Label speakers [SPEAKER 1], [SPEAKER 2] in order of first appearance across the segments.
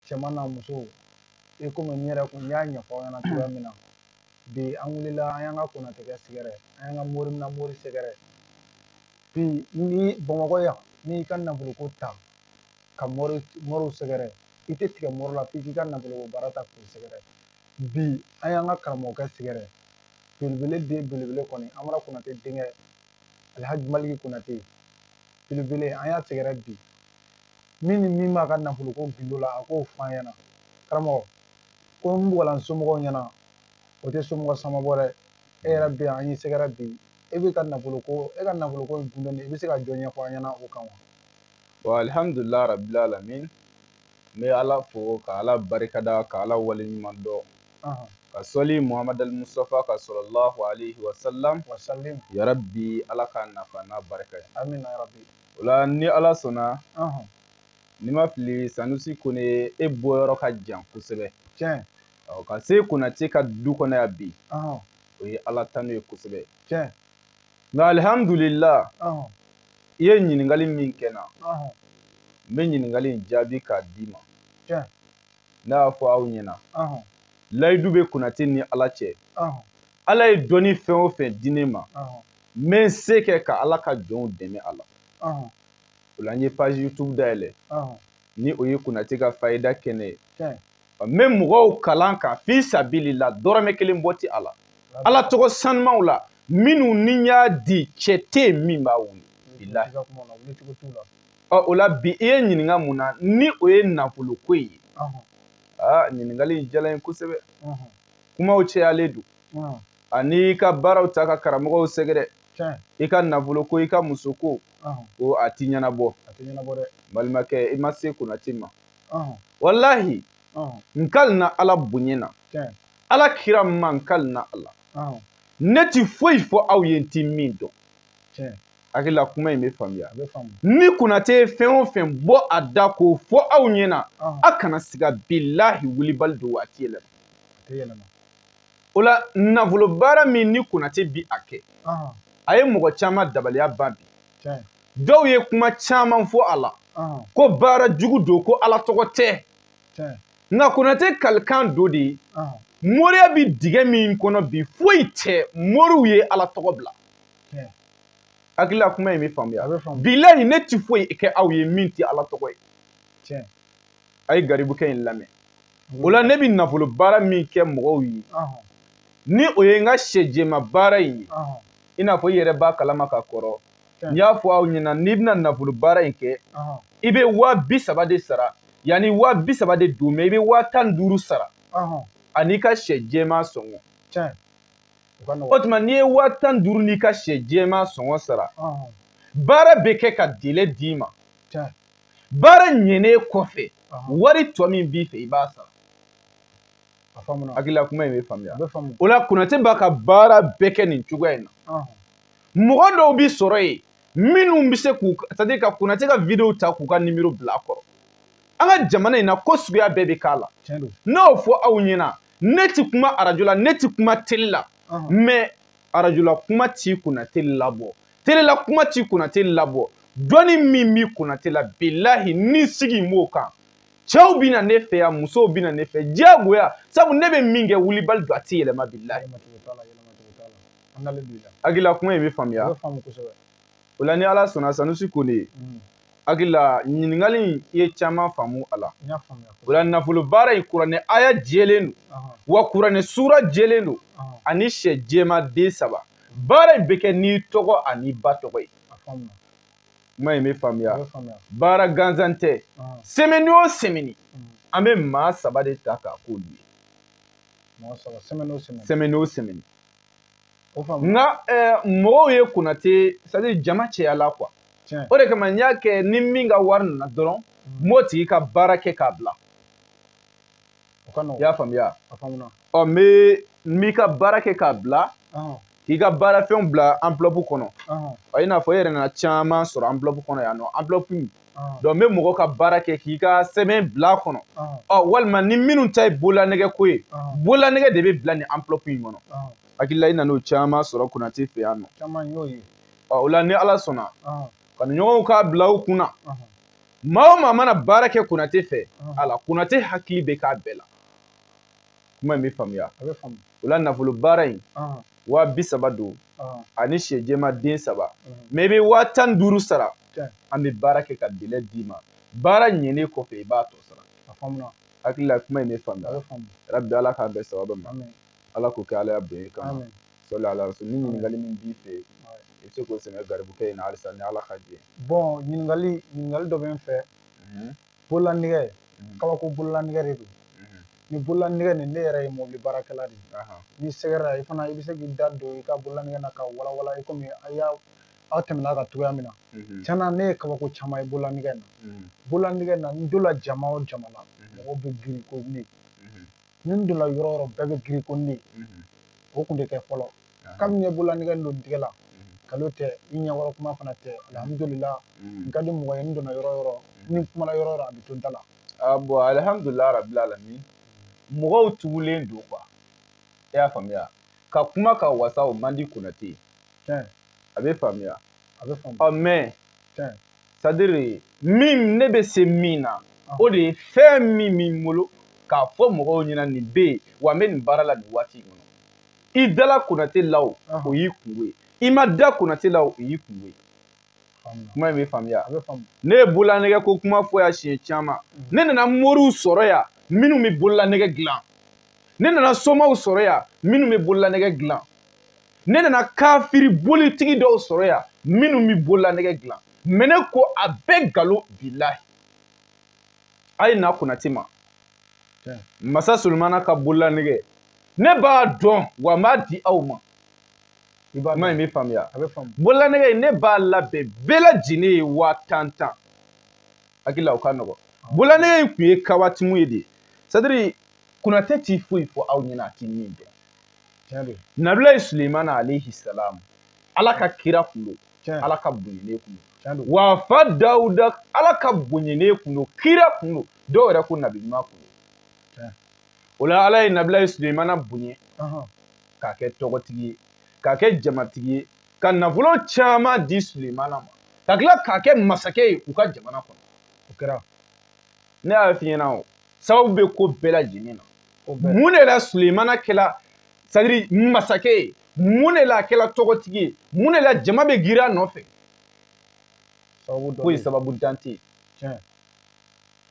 [SPEAKER 1] cɛman n'a muso i komi n yɛrɛ kun y'a ɲɛfɔ aw ɲɛna cogoya min na bi an wulila an y'an ka konatigɛ sɛgɛrɛ an y'an ka mori na mori sɛgɛrɛ bi ni bamakɔ yan n'i ka nafoloko ta ka moriw sɛgɛrɛ i tɛ tigɛ mori la f'i k'i ka nafoloko baara ta k'u sɛgɛrɛ bi an y'an ka karamɔgɔkɛ sɛgɛrɛ belebele den belebele kɔni an bɔra konate denkɛ alhaji maliki konate belebele an y'a sɛgɛrɛ bi min ni min b'a ka nafoloko gindo la a k'o f'an ɲɛna karamɔgɔ ko n bɔgɔla n somɔgɔw ɲɛna o tɛ somɔgɔ samabɔ dɛ e yɛrɛ bɛ yan an y'i sɛgɛrɛ bi e bɛ ka nafoloko in gindo i bɛ se ka jɔ ɲɛfɔ an ɲɛna o kan wa.
[SPEAKER 2] Wa alhamdulillah rabbil alamin n bɛ ala fo ka ala barikada ka ala waleɲuman dɔn ka sɔli muhammad al mustafa ka sallallahu alaihi wasallam ya rabbi ala ka nafa n'a barika ye.
[SPEAKER 1] Amina ya rabbi.
[SPEAKER 2] O la ni ala sɔnna ni ma fili Sanusi Kone e bɔyɔrɔ ka jan kosɛbɛ.
[SPEAKER 1] Tiɲɛ.
[SPEAKER 2] Ka se Konate ka du kɔnɔ yan bi o ye ala tanu ye kosɛbɛ.
[SPEAKER 1] Tiɲɛ.
[SPEAKER 2] Nka alhamdulillah i ye ɲininkali min kɛ na n bɛ ɲininkali in jaabi k'a d'i ma.
[SPEAKER 1] Tiɲɛ.
[SPEAKER 2] Ne y'a fɔ aw ɲɛna layidu bɛ Konate ni ala cɛ ala ye dɔnni fɛn o fɛn di ne ma n bɛ n se kɛ ka ala ka jɔnw dɛmɛ a la. O la n ye page YouTube dayɛlɛ ni o ye Konate ka fayida kɛnɛ ye. N bɛ mɔgɔw kalan kan fi sabilila dɔrɔmɛ kelen bɔ ti a la ala tɔgɔ sanumaw la minnu ni y'a di cɛ tɛ yen min b'a wuli. O la bi i ye ɲininka mun na ni o ye nafolo ko ye ɲininkali in diyala n ye kosɛbɛ kumaw cɛyalen don ani i ka baaraw ta ka karamɔgɔw sɛgɛrɛ i ka nafolo ko i ka muso ko o a ti ɲɛnabɔ balimakɛ i ma se Konate ma walahi n kalina ala bonya na ala kira ma n kalina ala ne ti foyi fɔ aw ye n ti min dɔn hakilila kuma in bɛ faamuya ni Konate ye fɛn o fɛn bɔ a da k'o fɔ aw ɲɛna a kana siga bilahi wulibali don waati yɛlɛma. O la nafolo baara min ni Konate bi a kɛ a ye mɔgɔ caman dabaliya ban bi dɔw ye kuma caman fɔ a la ko baara jugu don ko ala tɔgɔ tɛ nka Konate kalikan do de moriya bi digɛ min kɔnɔ bi foyi tɛ moriw ye ala tɔgɔ bila. Hakilila kuma in bɛ faamuya bilahi ne ti foyi kɛ aw ye min ti ala tɔgɔ ye. A ye garibukɛ in lamɛn o la ne bɛ nafolo baara min kɛ mɔgɔw ye ni o ye n ka sɛjɛma baara in ye i n'a fɔ i yɛrɛ b'a kalama ka kɔrɔ n y'a fɔ aw ɲɛna n'i bɛna nafolo baara in kɛ i bɛ 30,000 de sara yanni 30,000 de don mɛ i bɛ 15,000 sara ani ka sɛjɛma sɔngɔ. O tuma n'i ye 15,000 n'i ka sɛjɛma sɔngɔ sara baara bɛ kɛ ka délai d'i ma baara ɲɛnen kɔfɛ wari tɔ min b'i fɛ i b'a sara. Hakilila kuma in bɛ faamuya o la Konate b'a ka baara bɛɛ kɛ nin cogoya in na mɔgɔ dɔw bi sɔrɔ yen minnu bɛ se k'u c'est-à-dire ka Konate ka vidéo ta k'u ka numéro bila a kɔrɔ an ka jamana in na ko suguya bɛɛ bɛ k'a la n'o fɔ aw ɲɛna ne ti kuma arajo la ne ti kuma télé la mais arajo la kuma ti Konate labɔ télé la kuma ti Konate labɔ dɔnni min bi Konate la bilahi ni sigi m'o kan cɛw bɛ na ne fɛ yan musow bɛ na ne fɛ diyagoya sabu ne bɛ min kɛ wulibali don a ti yɛlɛma bilahi. Hakilila kuma in bɛ faamuya o la ni ala sɔnna Sanusi Kone hakilila ɲininkali in i ye caman faamu a la o la nafolo baara in kuranɛ aya jɛlen don wa kuranɛ sura jɛlen don ani sɛjɛma den 3 baara in bɛ kɛ n'i tɔgɔ ani ba tɔgɔ ye. Kuma in bɛ faamuya baara gansan tɛ semaine o semaine an bɛ maa 3 de ta k'a k'olu ye semaine o semaine nka mɔgɔw ye Konate c'est-à-dire jama cɛyala quoi o de kama n y'a kɛ ni min ka wari nana dɔrɔn m'o tigi ka baara kɛ k'a bila i y'a faamuya n b'i ka baara kɛ k'a bila k'i ka baarafɛnw bila enveloppe kɔnɔ i n'a fɔ e yɛrɛ nana caman sɔrɔ enveloppe kɔnɔ yan nɔ enveloppe min donc n bɛ mɔgɔ ka baara kɛ k'i ka sɛbɛn bila a kɔnɔ walima ni minnu ta ye bololanɛgɛ ko ye bololanɛgɛ de bɛ bila nin enveloppe in kɔnɔ hakilila i nan'o caman sɔrɔ Konate fɛ yan nɔ o la ni ala sɔnna ka ɲɔgɔnw k'a bila u kunna maa o maa mana baara kɛ Konate fɛ ala Konate hakili bɛ k'a bɛɛ la kuma in bɛ faamuya o la nafolo baara in 30,000 don ani sɛ jɛma den 3 mais i bɛ 15,000 sara an bɛ baara kɛ ka délai d'i ma baara ɲɛnen kɔfɛ i b'a tɔ sara hakili la kuma in bɛ faamuya Rabbi ala k'a bɛɛ sababa ma ala k'o kɛ ala ya bonya kama sɔli ala rasul ni ɲininkali min b'i fɛ i bɛ se k'o sɛmɛ garibukɛ in na halisa ni ala ka jɛ ye
[SPEAKER 1] bon ɲininkali dɔ bɛ n fɛ bololanɛgɛ kabako bololanɛgɛ de don ni bololanɛgɛ nin ne yɛrɛ ye mobili baarakɛla de ye ni sɛgɛrɛ i fana i bɛ se k'i da don i ka bololanɛgɛ na ka walawala i komi aw tɛmɛna ka cogoya min na tiɲɛna ne ye kabako caman ye bololanɛgɛ na bololanɛgɛ na n donna jama o jama la mɔgɔw bɛ girin ko ne ni n donna yɔrɔ o yɔrɔ bɛɛ bɛ girin ko ne o tun tɛ kɛ fɔlɔ kabini ye bololanɛgɛ don tigɛ la kalo tɛ i ɲɛkɔrɔ kuma fana tɛ alhamdulillah n ka di mɔgɔ ye n donna yɔrɔ o yɔrɔ ni n kumana yɔrɔ o yɔrɔ a bɛ to n da la
[SPEAKER 2] bon alhamdulillah rabbil alamin mɔgɔw tugulen don quoi i y'a faamuya ka kuma ka wasa o man di Konate a bɛ faamuya mais c'est à dire min ne bɛ se min na o de ye fɛn min b'i bolo k'a fɔ mɔgɔw ɲɛna nin bɛ yen wa n bɛ nin baara la nin waati in kɔnɔ i dala Konate la o o y'i kungo ye i ma da Konate la o y'i kungo ye kuma in bɛ faamuya ne ye bololanɛgɛ ko kuma fɔ yan siɲɛ caman ne nana moriw sɔrɔ yan minnu bɛ bololanɛgɛ dilan ne nana somaw sɔrɔ yan minnu bɛ bololanɛgɛ dilan ne nana kafiri bolitigi dɔw sɔrɔ yan minnu bɛ bololanɛgɛ dilan mais ne ko a bɛɛ nkalon bilahi a ye na Konate ma masa Solomana ka bololanɛgɛ ne b'a dɔn wa n b'a di aw ma kuma in bɛ faamuya bololanɛgɛ in ne b'a labɛn bɛɛ lajɛlen ye 10,000 hakili la o ka nɔgɔn bololanɛgɛ in tun ye kawatimu ye de c'est à dire Konate t'i foyi fɔ aw ɲɛna a t'i min dɔn Nabilayi Sulemana alayhi salam ala ka kira kun don ala ka bonyene kun don wa fa Dawuda ala ka bonyene kun don kira kun don dɔw yɛrɛ ko nabi ɲuman kun don o la ala ye Nabilayi Sulemana bonye k'a kɛ tɔgɔtigi ye k'a kɛ jamatigi ye ka nafolo caman di Sulemana ma ka tila k'a kɛ masakɛ ye u ka jamana kɔnɔ o kɛra ne y'a f'i ɲɛna o sababu bɛ ko bɛɛ lajɛlen na mun de la Sulemana kɛla c'est à dire masakɛ ye mun de la a kɛla tɔgɔtigi ye mun de la jama bɛ girin a nɔfɛ ko ye sababu dan tɛ yen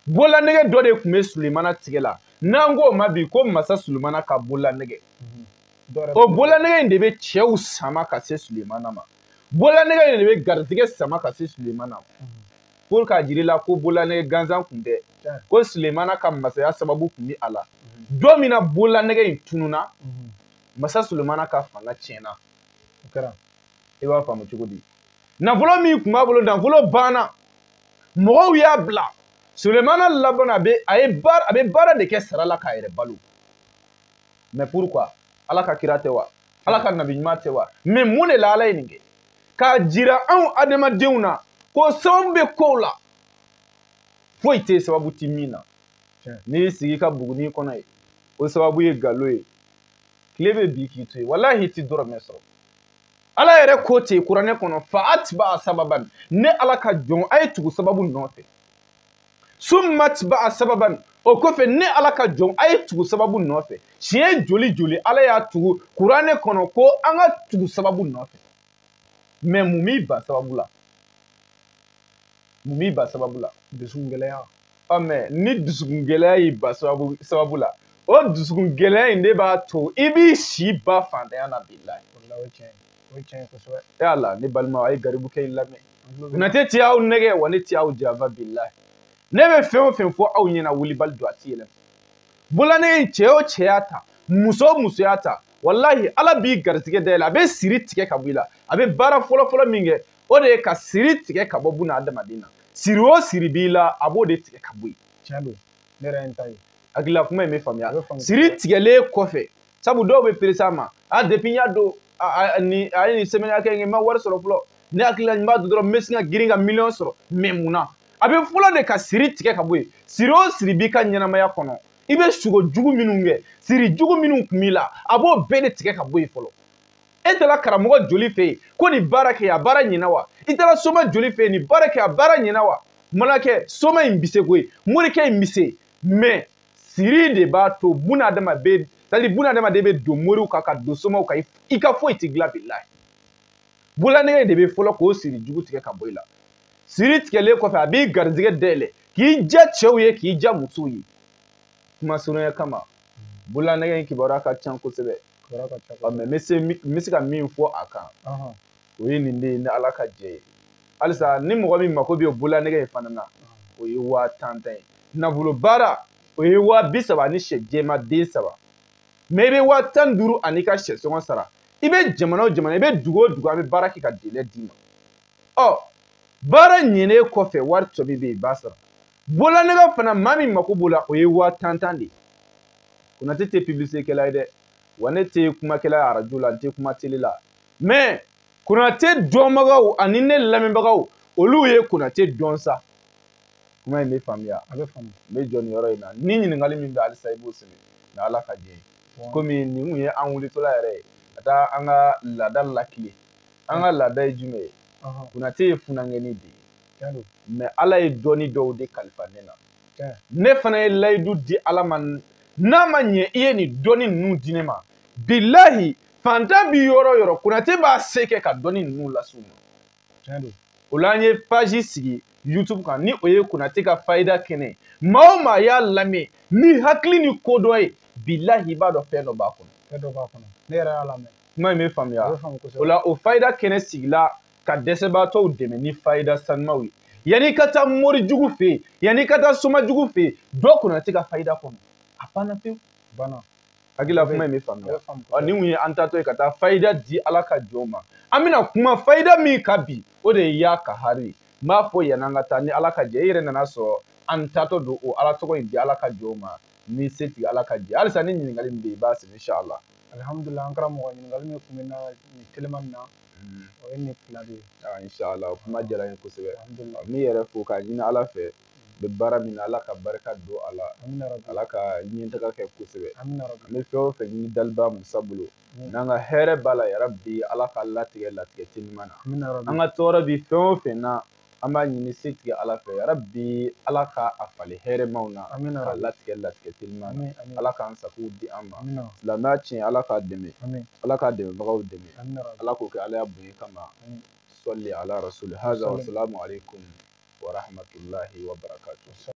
[SPEAKER 2] bololanɛgɛ dɔ de tun bɛ Sulemana tigɛ la n'an k'o ma bi ko masa Sulemana ka bololanɛgɛ o bololanɛgɛ in de bɛ cɛw sama ka se Sulemana ma bololanɛgɛ in de bɛ garijɛgɛ sama ka se Sulemana ma pour k'a jira i la ko bololanɛgɛ gansan tun tɛ ko Sulemana ka masaya sababu tun bɛ a la don min na bololanɛgɛ in tununa masa Sulemana ka fanga tiɲɛna o kɛra i b'a faamu cogo di nafolo min tun b'a bolo nafolo banna mɔgɔw y'a bila Sulemana laban a bɛ baara de kɛ sara la k'a yɛrɛ balo mais pourquoi ala ka kira tɛ wa ala ka nabi ɲuman tɛ wa mais mun de la ala ye nin kɛ k'a jira anw adamadenw na ko sababu bɛ kow la foyi tɛ sababu ti min na n'i y'i sigi ka buguni kɔnɔ ye o sababu ye galo ye tile bɛ bi k'i to yen walahi i ti dɔrɔmɛ sɔrɔ ala yɛrɛ ko ten kuranɛ kɔnɔ fa atba'a sababan ne ala ka jɔn a ye tugu sababu nɔfɛ summa atba'a sababan o kɔfɛ ne ala ka jɔn a ye tugu sababu nɔfɛ siɲɛ joli joli ala y'a tugu kuranɛ kɔnɔ ko an ka tugu sababu nɔfɛ mais mun b'i ba sababu la mun b'i ba sababu la dusukun gɛlɛya mais ni dusukun gɛlɛya y'i ba sababu la o dusukun gɛlɛya in de b'a to i b'i si ba fantanya na bilahi o ye tiɲɛ kosɛbɛ e ala ne balima a ye garibukɛ in lamɛn Konate ti aw nɛgɛ wa ne ti aw janfa bilahi ne bɛ fɛn o fɛn fɔ aw ɲɛna wulibali don a ti yɛlɛma bololanɛgɛ in cɛ o cɛ y'a ta muso o muso y'a ta walahi ala b'i garijɛgɛ dayɛlɛ a bɛ siri tigɛ ka bɔ i la a bɛ baara fɔlɔ-fɔlɔ min kɛ o de ye ka siri tigɛ ka bɔ buna adamaden na siri o siri b'i la a b'o de tigɛ ka bɔ yen tiɲɛ don ne yɛrɛ ye n ta ye hakilila kuma in bɛ faamuya siri tigɛlen kɔfɛ sabu dɔw bɛ perese a ma depuis n y'a don a ye nin semaine hakɛ in kɛ n ma wari sɔrɔ fɔlɔ ne hakilila n b'a don dɔrɔn n bɛ sin ka girin ka miliyɔn sɔrɔ mais munna a bɛ fɔlɔ de ka siri tigɛ ka bɔ yen siri o siri b'i ka ɲɛnamaya kɔnɔ i bɛ sogo jugu minnu kɛ siri jugu minnu kun b'i la a b'o bɛɛ de tigɛ ka bɔ yen fɔlɔ e taara karamɔgɔ joli fɛ yen ko nin baara kɛ a baara ɲɛna wa i taara soma joli fɛ yen nin baara kɛ a baara ɲɛna wa malakɛ soma in bise koyi morikɛ in bise mais siri de b'a to bunadamaden bɛ don moriw kan ka don somaw kan i ka foyi ti dilan bilahi bulanɛgɛ de bɛ fɔlɔ k'o siri jugu tigɛ ka bɔ i la siri tigɛlen kɔfɛ a b'i garizɛgɛ dayɛlɛ k'i ja cɛw ye k'i ja musow ye kuma surunya kama bulanɛgɛ in kibaruya ka ca kosɛbɛ mais n bɛ se ka min fɔ a kan o ye nin de ye ni ala ka jɛ ye halisa ni mɔgɔ min mako bɛ bulanɛgɛ in fana na o ye 10,000 ye nafolo baara o ye 30,000 ni sɛ jɛma den 3 mais i bɛ 15,000 ani ka sɛ sɔngɔ sara i bɛ jamana o jamana i bɛ dugu o dugu an bɛ baara kɛ ka délai d'i ma baara ɲɛnen kɔfɛ wari tɔ min bɛ yen i b'a sara bulanɛgɛ fana maa min mako b'o la o ye 10,000 de ye Konate tɛ publicité kɛla ye dɛ wa ne tɛ kumakɛla ye arajo la n tɛ kuma télé la mais Konate dɔnbagaw ani ne lamɛnbagaw olu ye Konate dɔn sa kuma in bɛ faamuya a bɛ faamu n bɛ jɔ nin yɔrɔ in na ni ɲininkali min bɛ halisa i b'o sɛbɛn ni ala ka jɛ ye komi nin kun ye an wulitɔla yɛrɛ ye ka taa an ka laada lakile an ka laada ye jumɛn ye Konate ye funangɛni de ye mais ala ye dɔnni dɔw de kalifa ne na ne fana ye layidu di ala ma n'a ma ɲɛ i ye nin dɔnni ninnu di ne ma bilahi fantan bi yɔrɔ o yɔrɔ Konate b'a se kɛ ka dɔnni ninnu las'u ma o la an ye page sigi YouTube kan ni o ye Konate ka fayida kɛnɛ maa o maa y'a lamɛn ni hakili ni kodɔn ye bilahi i b'a dɔn fɛn dɔ b'a kɔnɔ ne yɛrɛ y'a lamɛn kuma in bɛ faamuya o la o fayida kɛnɛ sigila ka dɛsɛbaatɔw dɛmɛ ni fayida sanumaw ye yanni ka taa mori jugu fɛ yen yanni ka taa soma jugu fɛ yen dɔ Konate ka fayida kɔnɔ a banna pewu hakilila kuma in bɛ faamuya nin kun ye an taatɔ ye ka taa fayida di ala ka jɔnw ma an bɛna kuma fayida min ka bi o de ye ya kahari ye n b'a fɔ yanni an ka taa ni ala ka jɛ i yɛrɛ nana sɔrɔ an taatɔ don o ala tɔgɔ in di ala ka jɔnw ma ni se tigɛ ala ka jɛ halisa ni ɲininkali min bɛ yen i b'a sɛbɛn inshallah alhamdulilah an karamɔgɔ ɲininkali min kun bɛ na nin telimani na o ye nin 2 de ye inshallah kuma diyara n ye kosɛbɛ n b'i yɛrɛ fo k'a ɲini ala fɛ bɛ baara min na ala ka barika don a la ala ka ɲɛtaga kɛ kosɛbɛ an bɛ fɛn o fɛn ɲini daliba musa bolo n'an ka hɛrɛ b'a la yarabi ala ka latigɛ latigɛ teliman na an ka tɔɔrɔ bi fɛn o fɛn na an b'a ɲini se tigɛ ala fɛ yarabi ala ka a falen hɛrɛmaw na ka latigɛ latigɛ teliman na ala k'an sagow di an ma silamɛya tiɲɛ ala k'a dɛmɛ ala k'a dɛmɛbagaw dɛmɛ ala k'o kɛ ala y'a bonya kama sɔli ala rasuli haza wasalamu alaikum wa rahmatullahi wa barakatuh